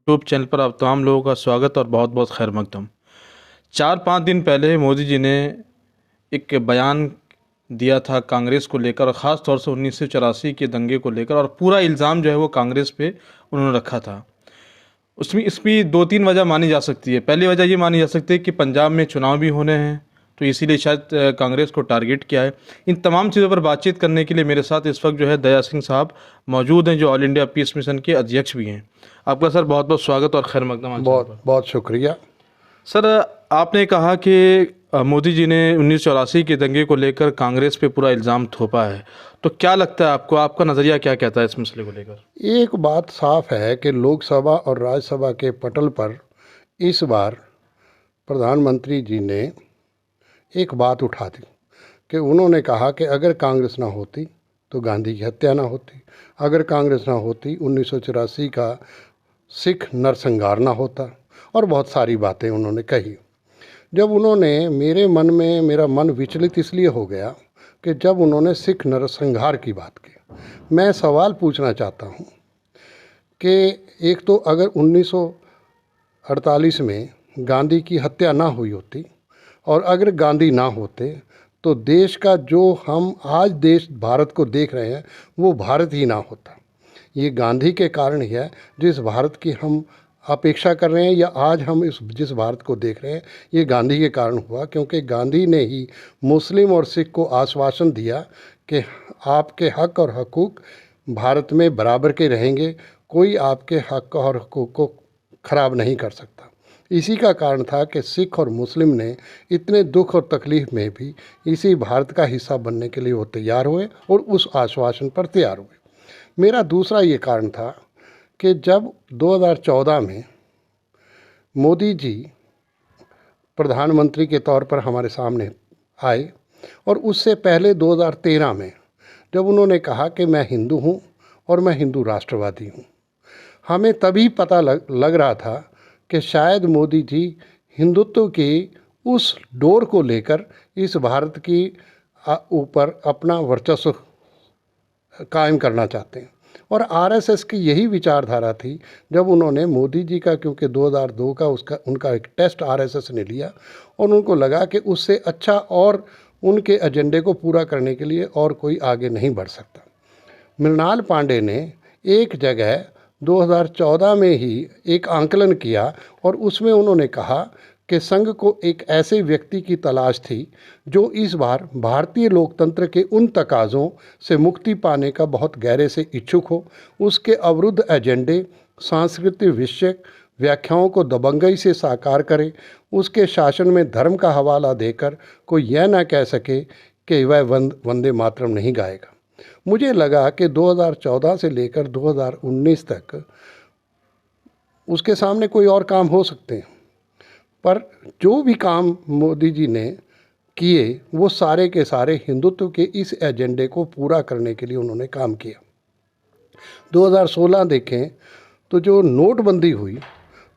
YouTube channel पर आप तमाम लोगों का स्वागत और बहुत बहुत खैर मकदम। 4-5 दिन पहले मोदी जी ने एक बयान दिया था कांग्रेस को लेकर, और ख़ास तौर से 1984 के दंगे को लेकर, और पूरा इल्ज़ाम जो है वो कांग्रेस पे उन्होंने रखा था। उसमें इसकी 2-3 वजह मानी जा सकती है। पहली वजह ये मानी जा सकती है कि पंजाब में चुनाव भी होने हैं, तो इसीलिए शायद कांग्रेस को टारगेट किया है। इन तमाम चीज़ों पर बातचीत करने के लिए मेरे साथ इस वक्त जो है दया सिंह साहब मौजूद हैं, जो ऑल इंडिया पीस मिशन के अध्यक्ष भी हैं। आपका सर बहुत बहुत स्वागत और खैर मकदम आज बहुत बहुत शुक्रिया। सर। आपने कहा कि मोदी जी ने 1984 के दंगे को लेकर कांग्रेस पे पूरा इल्ज़ाम थोपा है, तो क्या लगता है आपको, आपका नज़रिया क्या कहता है इस मसले को लेकर? एक बात साफ है कि लोकसभा और राज्यसभा के पटल पर इस बार प्रधानमंत्री जी ने एक बात उठा दी कि उन्होंने कहा कि अगर कांग्रेस ना होती तो गांधी की हत्या ना होती, अगर कांग्रेस ना होती 1984 का सिख नरसंहार ना होता, और बहुत सारी बातें उन्होंने कही। जब उन्होंने मेरा मन विचलित इसलिए हो गया कि जब उन्होंने सिख नरसंहार की बात की। मैं सवाल पूछना चाहता हूँ कि एक तो अगर 1948 में गांधी की हत्या ना हुई होती और अगर गांधी ना होते तो देश का जो हम आज देश भारत को देख रहे हैं वो भारत ही ना होता। ये गांधी के कारण ही है जिस भारत की हम अपेक्षा कर रहे हैं, या आज हम जिस भारत को देख रहे हैं ये गांधी के कारण हुआ, क्योंकि गांधी ने ही मुस्लिम और सिख को आश्वासन दिया कि आपके हक और हकूक़ भारत में बराबर के रहेंगे, कोई आपके हक और हकूक़ को ख़राब नहीं कर सकता। इसी का कारण था कि सिख और मुस्लिम ने इतने दुख और तकलीफ़ में भी इसी भारत का हिस्सा बनने के लिए वो तैयार हुए और उस आश्वासन पर तैयार हुए। मेरा दूसरा ये कारण था कि जब 2014 में मोदी जी प्रधानमंत्री के तौर पर हमारे सामने आए, और उससे पहले 2013 में जब उन्होंने कहा कि मैं हिंदू हूँ और मैं हिंदू राष्ट्रवादी हूँ, हमें तभी पता लग रहा था कि शायद मोदी जी हिंदुत्व की उस डोर को लेकर इस भारत की ऊपर अपना वर्चस्व कायम करना चाहते हैं। और आरएसएस की यही विचारधारा थी जब उन्होंने मोदी जी का, क्योंकि 2002 का उनका एक टेस्ट आरएसएस ने लिया और उनको लगा कि उससे अच्छा और उनके एजेंडे को पूरा करने के लिए और कोई आगे नहीं बढ़ सकता। मृणाल पांडे ने एक जगह 2014 में ही एक आंकलन किया और उसमें उन्होंने कहा कि संघ को एक ऐसे व्यक्ति की तलाश थी जो इस बार भारतीय लोकतंत्र के उन तकाज़ों से मुक्ति पाने का बहुत गहरे से इच्छुक हो, उसके अवरुद्ध एजेंडे सांस्कृतिक विषयक व्याख्याओं को दबंगई से साकार करे, उसके शासन में धर्म का हवाला देकर कोई यह ना कह सके कि वह वंदे मातरम नहीं गाएगा। मुझे लगा कि 2014 से लेकर 2019 तक उसके सामने कोई और काम हो सकते हैं, पर जो भी काम मोदी जी ने किए वो सारे के सारे हिंदुत्व के इस एजेंडे को पूरा करने के लिए उन्होंने काम किया। 2016 देखें तो जो नोटबंदी हुई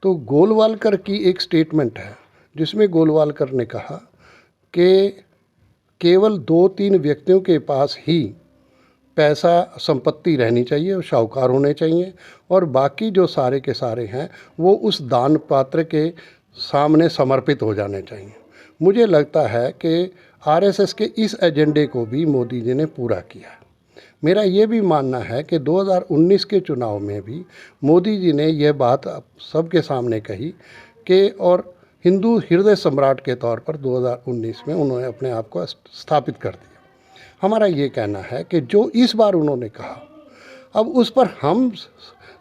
तो गोलवालकर की एक स्टेटमेंट है जिसमें गोलवालकर ने कहा कि केवल 2-3 व्यक्तियों के पास ही पैसा संपत्ति रहनी चाहिए और शाहूकार होने चाहिए, और बाकी जो सारे के सारे हैं वो उस दान पात्र के सामने समर्पित हो जाने चाहिए। मुझे लगता है कि आरएसएस के इस एजेंडे को भी मोदी जी ने पूरा किया है। मेरा ये भी मानना है कि 2019 के चुनाव में भी मोदी जी ने यह बात सबके सामने कही कि, और हिंदू हृदय सम्राट के तौर पर 2019 में उन्होंने अपने आप को स्थापित कर दिया। हमारा ये कहना है कि जो इस बार उन्होंने कहा, अब उस पर हम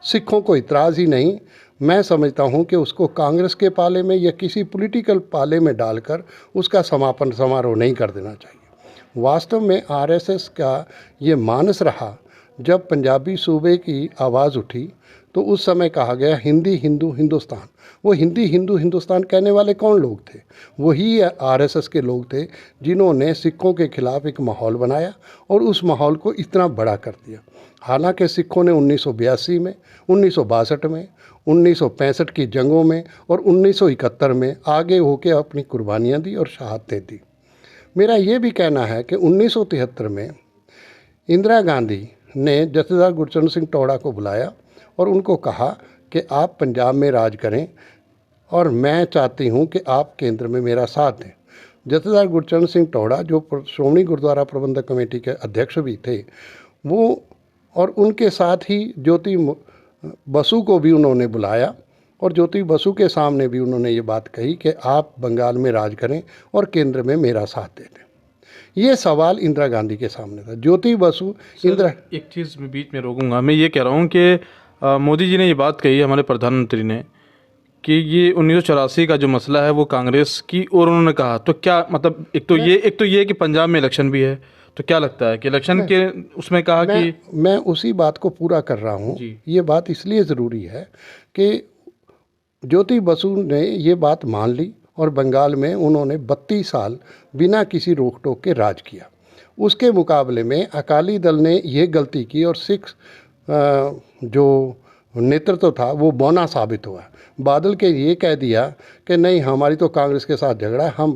सिखों को इतराज़ ही नहीं, मैं समझता हूँ कि उसको कांग्रेस के पाले में या किसी पॉलिटिकल पाले में डालकर उसका समापन समारोह नहीं कर देना चाहिए। वास्तव में आरएसएस का ये मानस रहा, जब पंजाबी सूबे की आवाज़ उठी तो उस समय कहा गया हिंदी हिंदू हिंदुस्तान। वो हिंदी हिंदू हिंदुस्तान कहने वाले कौन लोग थे? वही आरएसएस के लोग थे जिन्होंने सिखों के खिलाफ एक माहौल बनाया और उस माहौल को इतना बड़ा कर दिया। हालांकि सिखों ने 1982 में, 1962 में, 1965 की जंगों में और 1971 में आगे होकर अपनी कुर्बानियाँ दी और शहादतें दी। मेरा ये भी कहना है कि 1973 में इंदिरा गांधी ने जथेदार गुरचरण सिंह टोडा को बुलाया और उनको कहा कि आप पंजाब में राज करें और मैं चाहती हूं कि आप केंद्र में मेरा साथ दें। जथेदार गुरचरण सिंह टौड़ा जो श्रोमणी गुरुद्वारा प्रबंधक कमेटी के अध्यक्ष भी थे, वो और उनके साथ ही ज्योति बसु को भी उन्होंने बुलाया और ज्योति बसु के सामने भी उन्होंने ये बात कही कि आप बंगाल में राज करें और केंद्र में मेरा साथ दे दें। ये सवाल इंदिरा गांधी के सामने था। ज्योति बसु इंदिरा एक चीज़ मैं बीच में रोकूंगा, मैं ये कह रहा हूँ कि मोदी जी ने ये बात कही, हमारे प्रधानमंत्री ने, कि ये 1984 का जो मसला है वो कांग्रेस की ओर उन्होंने कहा, तो क्या मतलब एक तो ये कि पंजाब में इलेक्शन भी है, तो क्या लगता है कि इलेक्शन के उसमें कहा कि मैं उसी बात को पूरा कर रहा हूँ। ये बात इसलिए ज़रूरी है कि ज्योति बसु ने ये बात मान ली और बंगाल में उन्होंने 32 साल बिना किसी रोक टोक के राज किया। उसके मुकाबले में अकाली दल ने ये गलती की और सिख जो नेतृत्व था वो बौना साबित हुआ। बादल के ये कह दिया कि नहीं, हमारी तो कांग्रेस के साथ झगड़ा है, हम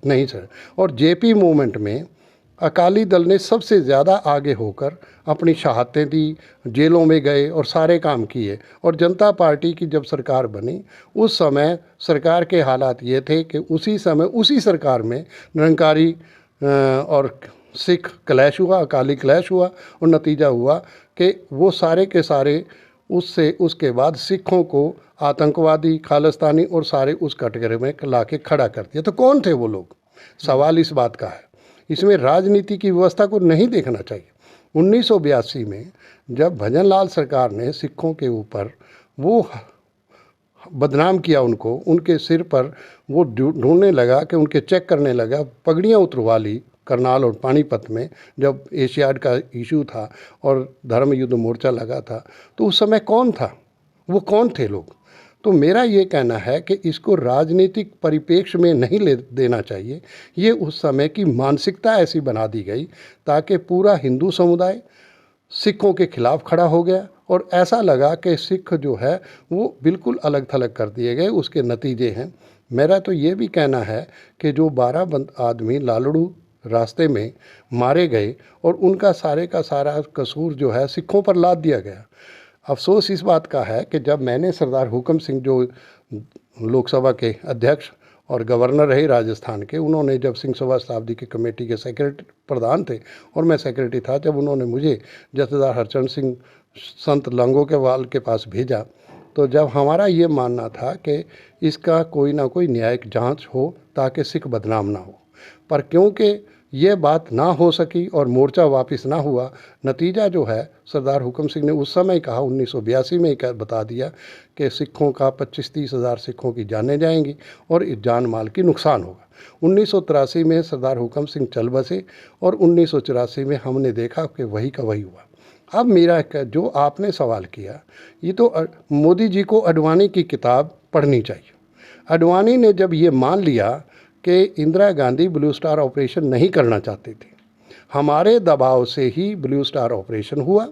नहीं सर। और जेपी मूवमेंट में अकाली दल ने सबसे ज़्यादा आगे होकर अपनी शहादतें दी, जेलों में गए और सारे काम किए। और जनता पार्टी की जब सरकार बनी उस समय सरकार के हालात ये थे कि उसी समय उसी सरकार में निरंकारी और सिख क्लैश हुआ, अकाली क्लैश हुआ और नतीजा हुआ कि वो सारे के सारे उसके बाद सिखों को आतंकवादी, खालिस्तानी और सारे उस कैटेगरी में ला के खड़ा कर दिया। तो कौन थे वो लोग? सवाल इस बात का है। इसमें राजनीति की व्यवस्था को नहीं देखना चाहिए। 1982 में जब भजन लाल सरकार ने सिखों के ऊपर वो बदनाम किया, उनके सिर पर वो ढूंढने लगा कि उनके चेक करने लगा, पगड़ियाँ उतरवा ली करनाल और पानीपत में जब एशियाड का इशू था और धर्म युद्ध मोर्चा लगा था, तो उस समय कौन था? वो कौन थे लोग? तो मेरा ये कहना है कि इसको राजनीतिक परिप्रेक्ष्य में नहीं ले देना चाहिए। ये उस समय की मानसिकता ऐसी बना दी गई ताकि पूरा हिंदू समुदाय सिखों के खिलाफ खड़ा हो गया और ऐसा लगा कि सिख जो है वो बिल्कुल अलग थलग कर दिए गए। उसके नतीजे हैं। मेरा तो ये भी कहना है कि जो 12 आदमी लालड़ू रास्ते में मारे गए और उनका सारे का सारा कसूर जो है सिखों पर लाद दिया गया। अफसोस इस बात का है कि जब मैंने सरदार हुकम सिंह जो लोकसभा के अध्यक्ष और गवर्नर रहे राजस्थान के, उन्होंने जब सिंह सभा शताब्दी की कमेटी के सेक्रेटरी प्रधान थे और मैं सेक्रेटरी था, जब उन्होंने मुझे जथेदार हरचंद सिंह संत लंगोकेवाल के पास भेजा, तो जब हमारा ये मानना था कि इसका कोई ना कोई न्यायिक जांच हो ताकि सिख बदनाम ना हो, पर क्योंकि ये बात ना हो सकी और मोर्चा वापस ना हुआ, नतीजा जो है सरदार हुकम सिंह ने उस समय कहा 1982 में ही बता दिया कि सिखों का 25-30 हज़ार सिखों की जानें जाएंगी और जान माल की नुकसान होगा। 1983 में सरदार हुकम सिंह चल बसे और 1984 में हमने देखा कि वही का वही हुआ। अब मेरा जो आपने सवाल किया, ये तो मोदी जी को अडवाणी की किताब पढ़नी चाहिए। अडवाणी ने जब ये मान लिया कि Indira Gandhi blue star operation नहीं करना चाहते थे, हमारे दबाव से ही ब्लू स्टार ऑपरेशन हुआ,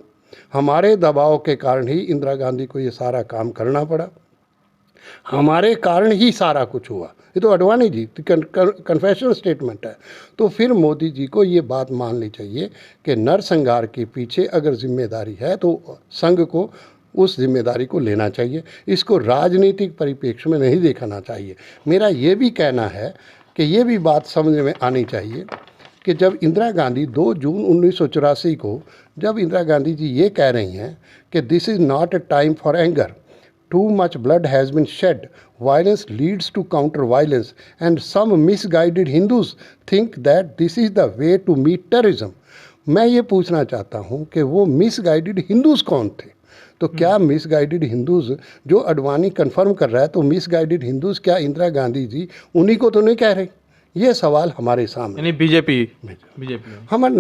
हमारे दबाव के कारण ही इंदिरा गांधी को ये सारा काम करना पड़ा, हमारे कारण ही सारा कुछ हुआ। ये तो अडवाणी जी कन्फेशन स्टेटमेंट है। तो फिर मोदी जी को ये बात माननी चाहिए कि नरसंहार के पीछे अगर जिम्मेदारी है तो संघ को उस जिम्मेदारी को लेना चाहिए। इसको राजनीतिक परिप्रेक्ष्य में नहीं देखना चाहिए। मेरा ये भी कहना है कि ये भी बात समझ में आनी चाहिए कि जब इंदिरा गांधी 2 जून 1984 को जब इंदिरा गांधी जी ये कह रही हैं कि this is not a time for anger, too much blood has been shed, violence leads to counter violence and some misguided Hindus think that this is the way to meet terrorism. मैं ये पूछना चाहता हूँ कि वो मिसगाइडेड हिंदूज़ कौन थे? तो क्या मिसगाइडेड हिंदूज़ जो अडवाणी कंफर्म कर रहा है, तो मिसगाइडेड हिंदूज़ क्या इंदिरा गांधी जी उन्हीं को तो नहीं कह रहे? ये सवाल हमारे सामने। यानी बीजेपी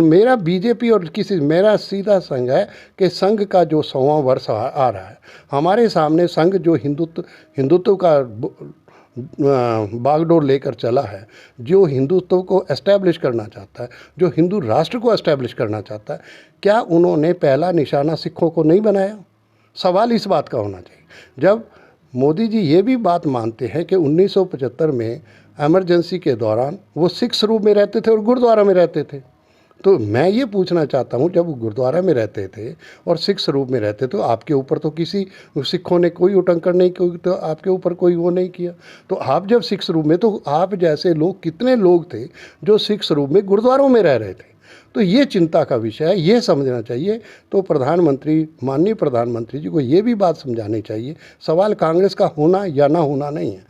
मेरा बीजेपी और मेरा सीधा संघ है कि संघ का जो 100वां वर्ष आ रहा है, हमारे सामने संघ जो हिंदुत्व का बागडोर लेकर चला है, जो हिंदुत्व को एस्टैब्लिश करना चाहता है, जो हिंदू राष्ट्र को एस्टैब्लिश करना चाहता है, क्या उन्होंने पहला निशाना सिखों को नहीं बनाया? सवाल इस बात का होना चाहिए। जब मोदी जी ये भी बात मानते हैं कि 1975 में इमरजेंसी के दौरान वो सिख रूप में रहते थे और गुरुद्वारा में रहते थे, तो मैं ये पूछना चाहता हूँ, जब वो गुरुद्वारा में रहते थे और सिख स्वरूप में रहते तो आपके ऊपर तो किसी सिखों ने कोई उटंकन नहीं की, तो आपके ऊपर कोई वो नहीं किया। तो आप जब सिख स्वरूप में, तो आप जैसे लोग कितने लोग थे जो सिख स्वरूप में गुरुद्वारों में रह रहे थे। तो ये चिंता का विषय है, ये समझना चाहिए। तो प्रधानमंत्री, माननीय प्रधानमंत्री जी को ये भी बात समझानी चाहिए, सवाल कांग्रेस का होना या ना होना नहीं है,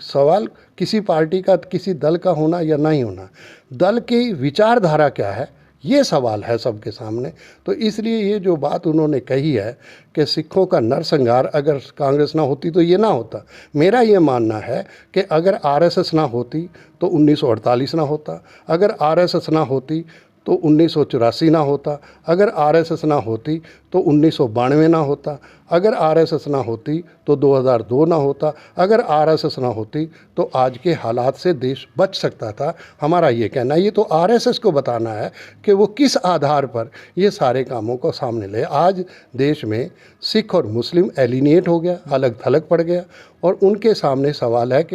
सवाल किसी पार्टी का, किसी दल का होना या नहीं होना, दल की विचारधारा क्या है, ये सवाल है सबके सामने। तो इसलिए ये जो बात उन्होंने कही है कि सिखों का नरसंहार अगर कांग्रेस ना होती तो ये ना होता, मेरा ये मानना है कि अगर आरएसएस ना होती तो 1948 ना होता, अगर आरएसएस ना होती तो 1984 ना होता, अगर आरएसएस ना होती तो 1992 ना होता, अगर आरएसएस ना होती तो 2002 ना होता, अगर आरएसएस ना होती तो आज के हालात से देश बच सकता था। हमारा ये कहना है, ये तो आरएसएस को बताना है कि वो किस आधार पर ये सारे कामों को सामने ले। आज देश में सिख और मुस्लिम एलिनेट हो गया, अलग थलग पड़ गया, और उनके सामने सवाल है कि